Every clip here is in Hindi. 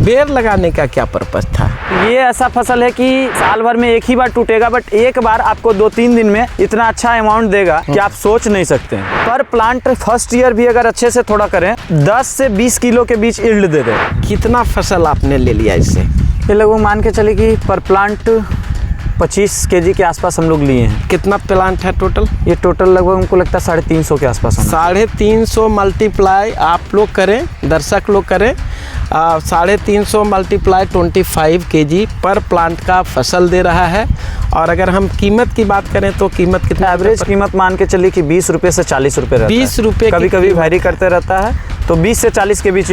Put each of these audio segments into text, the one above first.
बेर लगाने का क्या पर्पस था? ये ऐसा फसल है कि साल भर में एक ही बार टूटेगा, बट एक बार आपको 2-3 दिन में इतना अच्छा अमाउंट देगा कि आप सोच नहीं सकते हैं। पर प्लांट फर्स्ट ईयर भी अगर अच्छे से थोड़ा करें 10 से 20 किलो के बीच यील्ड दे देगा। कितना फसल आपने ले लिया इससे? ये लगभग मान के चले कि पर प्लांट 25 केजी के आसपास हम लोग लिए हैं। कितना प्लांट है टोटल? ये टोटल लगभग हमको लगता है 350 के आसपास। 350 मल्टीप्लाई आप लोग करें, दर्शक लोग करें, 350 मल्टीप्लाई 25 केजी पर प्लांट का फसल दे रहा है। और अगर हम कीमत की बात करें तो कीमत कितना? एवरेज कीमत मान के चलिए कि 20 रुपये से 40 रुपये रहता है। 20 रुपये कभी कभी वैरी करते रहता है, तो 20 से 40 के बीच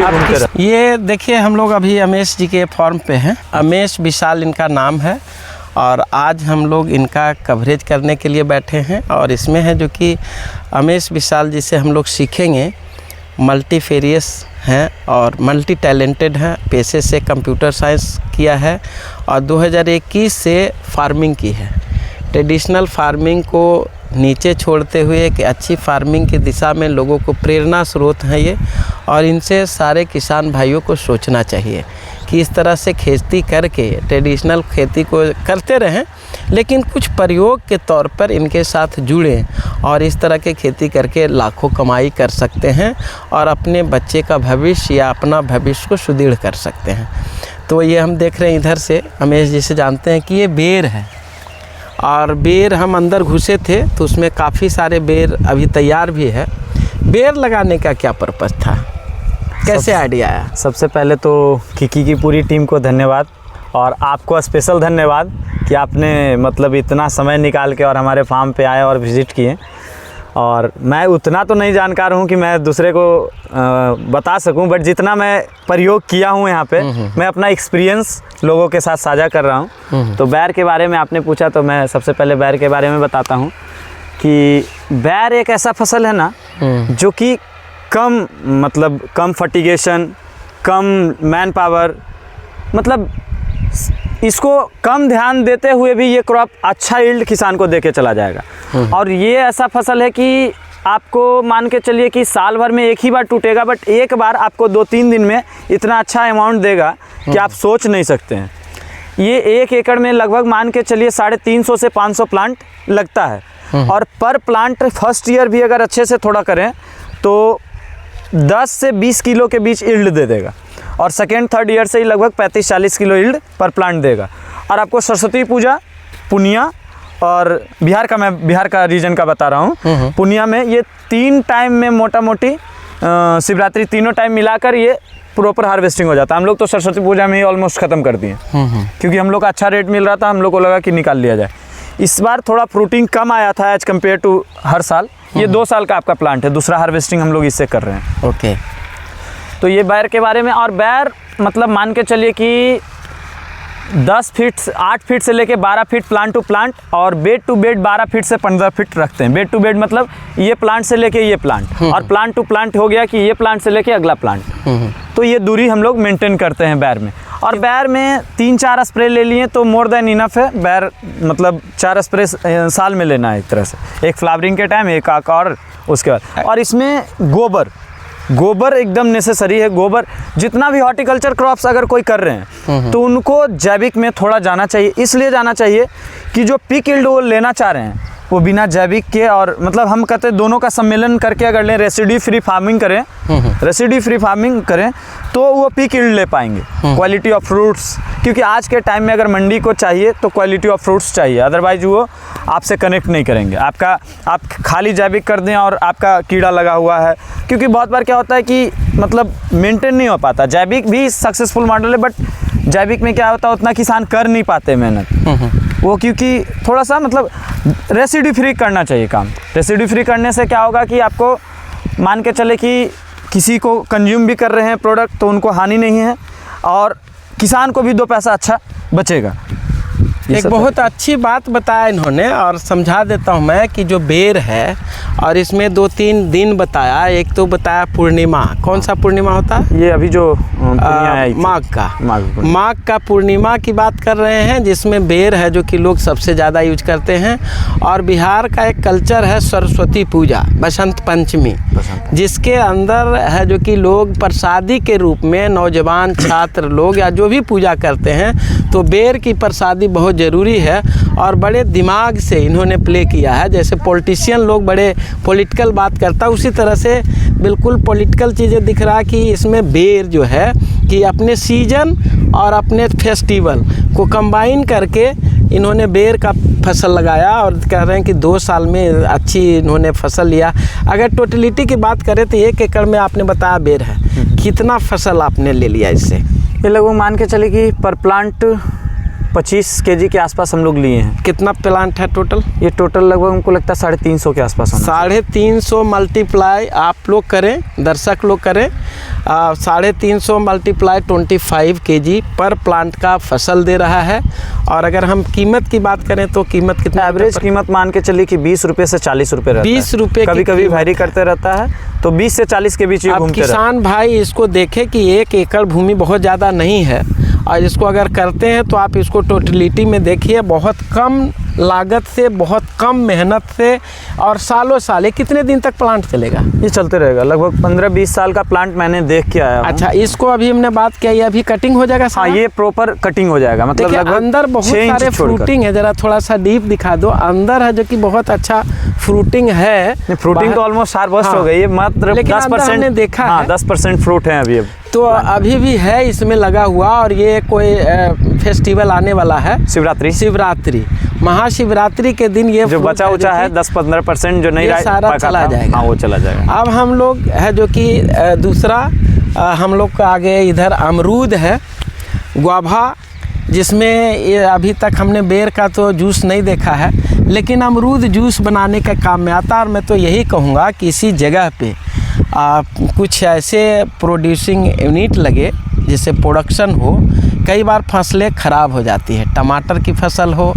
ये देखिए, हम लोग अभी अमेश जी के फॉर्म पे हैं। अमेश विशाल इनका नाम है और आज हम लोग इनका कवरेज करने के लिए बैठे हैं। और इसमें है जो कि अमेश विशाल जी से हम लोग सीखेंगे। मल्टीफेरियस हैं और मल्टी टैलेंटेड हैं, पेशे से कंप्यूटर साइंस किया है और 2021 से फार्मिंग की है। ट्रेडिशनल फार्मिंग को नीचे छोड़ते हुए एक अच्छी फार्मिंग की दिशा में लोगों को प्रेरणा स्रोत हैं ये। और इनसे सारे किसान भाइयों को सोचना चाहिए कि इस तरह से खेती करके ट्रेडिशनल खेती को करते रहें, लेकिन कुछ प्रयोग के तौर पर इनके साथ जुड़ें और इस तरह के खेती करके लाखों कमाई कर सकते हैं और अपने बच्चे का भविष्य या अपना भविष्य को सुदृढ़ कर सकते हैं। तो ये हम देख रहे हैं इधर से, अमेश जी से जानते हैं कि ये बेर है और बेर हम अंदर घुसे थे तो उसमें काफ़ी सारे बेर अभी तैयार भी है। बेर लगाने का क्या पर्पस था, कैसे आइडिया आया? सबसे पहले तो किकी की पूरी टीम को धन्यवाद और आपको स्पेशल धन्यवाद कि आपने मतलब इतना समय निकाल के और हमारे फार्म पे आए और विज़िट किए। और मैं उतना तो नहीं जानकार हूँ कि मैं दूसरे को बता सकूँ, बट जितना मैं प्रयोग किया हूँ यहाँ पे मैं अपना एक्सपीरियंस लोगों के साथ साझा कर रहा हूँ। तो बैर के बारे में आपने पूछा तो मैं सबसे पहले बैर के बारे में बताता हूँ कि बैर एक ऐसा फसल है ना जो कि कम फर्टिगेशन, कम मैन पावर, मतलब इसको कम ध्यान देते हुए भी ये क्रॉप अच्छा यील्ड किसान को देके चला जाएगा। और ये ऐसा फसल है कि आपको मान के चलिए कि साल भर में एक ही बार टूटेगा, बट एक बार आपको 2-3 दिन में इतना अच्छा अमाउंट देगा कि आप सोच नहीं सकते हैं। ये 1 एकड़ में लगभग मान के चलिए 350 से 500 प्लांट लगता है और पर प्लांट फर्स्ट ईयर भी अगर अच्छे से थोड़ा करें तो 10 से 20 किलो के बीच यील्ड दे देगा और सेकेंड थर्ड ईयर से ही लगभग 35-40 किलो यील्ड पर प्लांट देगा। और आपको सरस्वती पूजा, पुनिया और मैं बिहार का रीजन का बता रहा हूँ, पुनिया में ये 3 टाइम में मोटा मोटी शिवरात्रि, तीनों टाइम मिलाकर ये प्रॉपर हार्वेस्टिंग हो जाता है। हम लोग तो सरस्वती पूजा में ही ऑलमोस्ट ख़त्म कर दिए क्योंकि हम लोग का अच्छा रेट मिल रहा था, हम लोग को लगा कि निकाल लिया जाए। इस बार थोड़ा फ्रूटिंग कम आया था एज कम्पेयर टू हर साल। ये 2 साल का आपका प्लांट है, दूसरा हार्वेस्टिंग हम लोग इससे कर रहे हैं। ओके। तो ये बैर के बारे में। और बैर मतलब मान के चलिए कि 10 फीट 8 फीट से लेके 12 फीट प्लांट टू प्लांट और बेड टू बेड 12 फीट से 15 फीट रखते हैं। बेड टू बेड मतलब ये प्लांट से लेके ये प्लांट और प्लांट टू प्लांट हो गया कि ये प्लांट से लेके अगला प्लांट। तो ये दूरी हम लोग मेंटेन करते हैं बैर में। और बैर में 3-4 स्प्रे ले लिए तो मोर देन इनफ है। बैर मतलब 4 स्प्रे साल में लेना है एक तरह से, एक फ्लावरिंग के टाइम, एक और उसके बाद। और इसमें गोबर एकदम नेसेसरी है। गोबर जितना भी हॉर्टिकल्चर क्रॉप्स अगर कोई कर रहे हैं तो उनको जैविक में थोड़ा जाना चाहिए। इसलिए जाना चाहिए कि जो पीक यील्ड वो लेना चाह रहे हैं वो बिना जैविक के, और मतलब हम कहते हैं दोनों का सम्मेलन करके अगर लें, रेसिड्यू फ्री फार्मिंग करें तो वो पीक यील्ड ले पाएंगे। क्वालिटी ऑफ फ्रूट्स, क्योंकि आज के टाइम में अगर मंडी को चाहिए तो क्वालिटी ऑफ फ्रूट्स चाहिए, अदरवाइज वो आपसे कनेक्ट नहीं करेंगे। आप खाली जैविक कर दें और आपका कीड़ा लगा हुआ है, क्योंकि बहुत बार क्या होता है कि मतलब मेंटेन नहीं हो पाता। जैविक भी सक्सेसफुल मॉडल है, बट जैविक में क्या होता है उतना किसान कर नहीं पाते मेहनत वो, क्योंकि थोड़ा सा मतलब रेसिड्यू फ्री करना चाहिए काम। रेसिड्यू फ्री करने से क्या होगा कि आपको मान के चले कि किसी को कंज्यूम भी कर रहे हैं प्रोडक्ट तो उनको हानि नहीं है और किसान को भी 2 पैसा अच्छा बचेगा। एक बहुत अच्छी बात बताया इन्होंने और समझा देता हूँ मैं कि जो बेर है और इसमें 2-3 दिन बताया। एक तो बताया पूर्णिमा, कौन सा पूर्णिमा होता है? ये अभी जो माघ का, माघ का पूर्णिमा की बात कर रहे हैं, जिसमें बेर है जो कि लोग सबसे ज़्यादा यूज करते हैं। और बिहार का एक कल्चर है सरस्वती पूजा, बसंत पंचमी, जिसके अंदर है जो कि लोग प्रसादी के रूप में नौजवान छात्र लोग या जो भी पूजा करते हैं तो बेर की प्रसादी बहुत ज़रूरी है। और बड़े दिमाग से इन्होंने प्ले किया है। जैसे पॉलिटिशियन लोग बड़े पॉलिटिकल बात करता, उसी तरह से बिल्कुल पॉलिटिकल चीज़ें दिख रहा कि इसमें बेर जो है कि अपने सीजन और अपने फेस्टिवल को कंबाइन करके इन्होंने बेर का फसल लगाया और कह रहे हैं कि 2 साल में अच्छी इन्होंने फसल लिया। अगर टोटलिटी की बात करें तो 1 एकड़ में आपने बताया बेर है, कितना फसल आपने ले लिया इससे? ये लगभग मान के चले कि पर प्लांट 25 kg के आसपास हम लोग लिए हैं। कितना प्लांट है टोटल? ये टोटल लगभग हमको लगता है 350 के आसपास होना। 350 मल्टीप्लाई आप लोग करें, दर्शक लोग करें, 350 मल्टीप्लाई 25 kg पर प्लांट का फसल दे रहा है। और अगर हम कीमत की बात करें तो कीमत कितना? एवरेज कीमत मान के चलिए कि 20 रुपये से 40 रुपये रहता है। 20 रुपये कभी कभी वैरी करते रहता है, तो 20 से 40 के बीच अब किसान भाई इसको देखे कि 1 एकड़ भूमि बहुत ज़्यादा नहीं है और इसको अगर करते हैं तो आप इसको टोटलिटी में देखिए, बहुत कम लागत से, बहुत कम मेहनत से और सालों साल। ये कितने दिन तक प्लांट चलेगा? ये चलते रहेगा, लगभग 15-20 साल का प्लांट मैंने देख के आया हूं। अच्छा, इसको अभी हमने बात किया, ये अभी कटिंग हो जाएगा? हाँ, ये प्रॉपर कटिंग हो जाएगा। मतलब लगभग अंदर बहुत सारे फ्रूटिंग है, जरा थोड़ा सा डीप दिखा दो। अंदर है जो कि बहुत अच्छा फ्रूटिंग है। फ्रूटिंग तो ऑलमोस्ट हार्वेस्ट हो गई है, मात्र 10% देखा है। 10% फ्रूट है अभी। तो अभी भी है इसमें लगा हुआ। और ये कोई फेस्टिवल आने वाला है, शिवरात्रि, महाशिवरात्रि के दिन ये जो बचा उचा है 10-15% जो नहीं सारा चला जाएगा। हाँ, वो चला जाएगा। अब हम लोग है जो कि दूसरा हम लोग का आगे इधर अमरूद है, गुआभा, जिसमें ये अभी तक हमने बेर का तो जूस नहीं देखा है, लेकिन अमरूद जूस बनाने का काम में आता है। और मैं तो यही कहूँगा कि इसी जगह पे कुछ ऐसे प्रोड्यूसिंग यूनिट लगे जिससे प्रोडक्शन हो। कई बार फसलें ख़राब हो जाती है, टमाटर की फसल हो,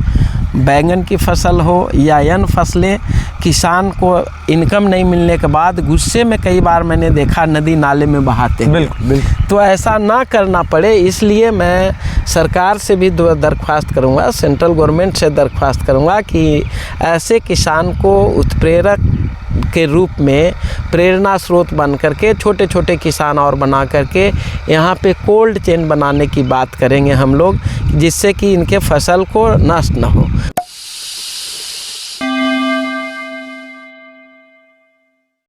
बैंगन की फसल हो या अन्य फसलें, किसान को इनकम नहीं मिलने के बाद गुस्से में कई बार मैंने देखा नदी नाले में बहाते हैं। बिल्कुल। तो ऐसा ना करना पड़े, इसलिए मैं सरकार से भी दरख्वास्त करूंगा, सेंट्रल गवर्नमेंट से दरख्वास्त करूंगा कि ऐसे किसान को उत्प्रेरक के रूप में प्रेरणा स्रोत बन करके छोटे छोटे किसान और बना करके यहाँ पे कोल्ड चेन बनाने की बात करेंगे हम लोग, जिससे कि इनके फसल को नष्ट ना हो।